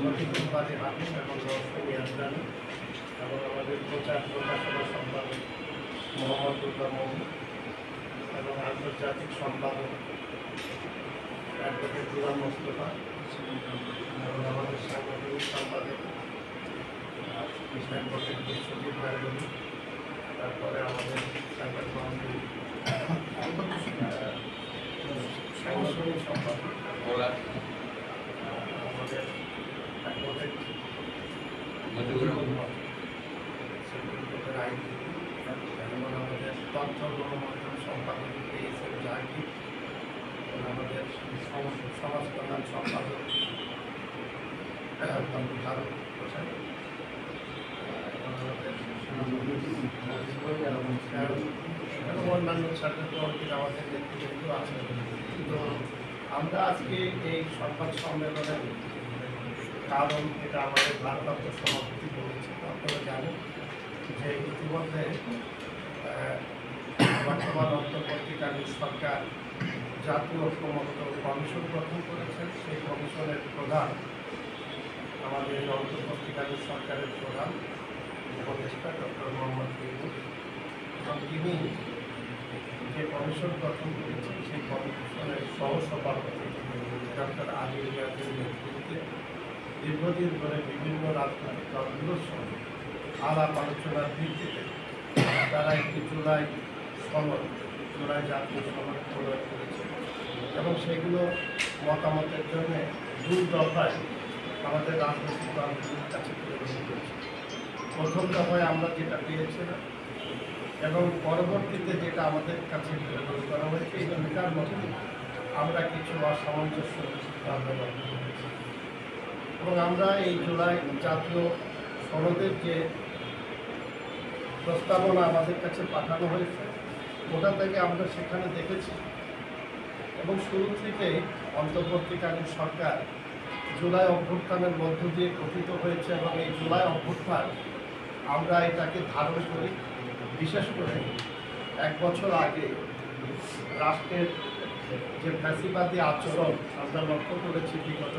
প্রতিদিনবাদী হাকিম এবং রহস্যমী আজদানি এবং আমাদের প্রচার প্রকাশনা সম্পাদক মোহাম্মদ দুর্গা মৌমি এবং আন্তর্জাতিক সম্পাদক অ্যাডভোকেট দুলাল মোস্তফা এবং আমাদের সাংগঠনিক সম্পাদক অ্যাডভোকেট বিশ্বজিৎ গাঙ্গুলি, তারপরে আমাদের সাংগঠনিক সাংগঠনিক সম্পাদক আমাদের অ্যাডভোকেট আইনজীবী এবং আমাদের তথ্য গণমাধ্যম সম্পাদক পেয়েছেন জাহাঙ্গীর এবং আমাদের সমাজ কল্যাণ সম্পাদক ভারত হোসেন এবং অন্যান্য ছাত্রছাত্রীরা আমাদের নেতৃত্ব আছে। তো আমরা আজকে এই সংবাদ সম্মেলনের কারণ এটা আমাদের ভারপ্রাপ্ত সভাপতি বলেছে। আপনারা জানেন যে ইতিমধ্যে বর্তমান অন্তর্বর্তীকালীন সরকার জাতীয় ঐক্যমত্য কমিশন গঠন করেছেন। সেই কমিশনের প্রধান আমাদের অন্তর্বর্তীকালীন সরকারের প্রধান উপদেষ্টা ডক্টর মোহাম্মদ ইউনূস, এবং তিনি যে কমিশন গঠন করেছেন সেই কমিশনের সহসভাপতি ডক্টর আলী রিয়াজের নেতৃত্বে দীর্ঘদিন ধরে বিভিন্ন রাজনৈতিক দলগুলোর সঙ্গে আলাপ আলোচনার ভিত্তিতে তারা একটি জুলাই জাতীয় সনদ প্রণয়ন করেছে এবং সেগুলো মতামতের জন্য 2 দফায় আমাদের রাজনৈতিক দলগুলোর কাছে প্রেরণ করেছে। প্রথম দফায় আমরা যেটা পেয়েছিলাম এবং পরবর্তীতে যেটা আমাদের কাছে প্রেরণ করা হয়েছে, এই দুটার মধ্যে আমরা কিছু অসামঞ্জস্য আন্দোলন করেছি এবং আমরা এই জুলাই জাতীয় সনদের যে প্রস্তাবনা আমাদের কাছে পাঠানো হয়েছে ওটা থেকে আমরা সেখানে দেখেছি এবং শুরু থেকেই অন্তর্বর্তীকালীন সরকার জুলাই অভ্যুত্থানের মধ্য দিয়ে গঠিত হয়েছে এবং এই জুলাই অভ্যুত্থান আমরা এটাকে ধারণ করি। বিশেষ করে 1 বছর আগে রাষ্ট্রের যে ফ্যাসিবাদী আচরণ আমরা লক্ষ্য করেছি বিগত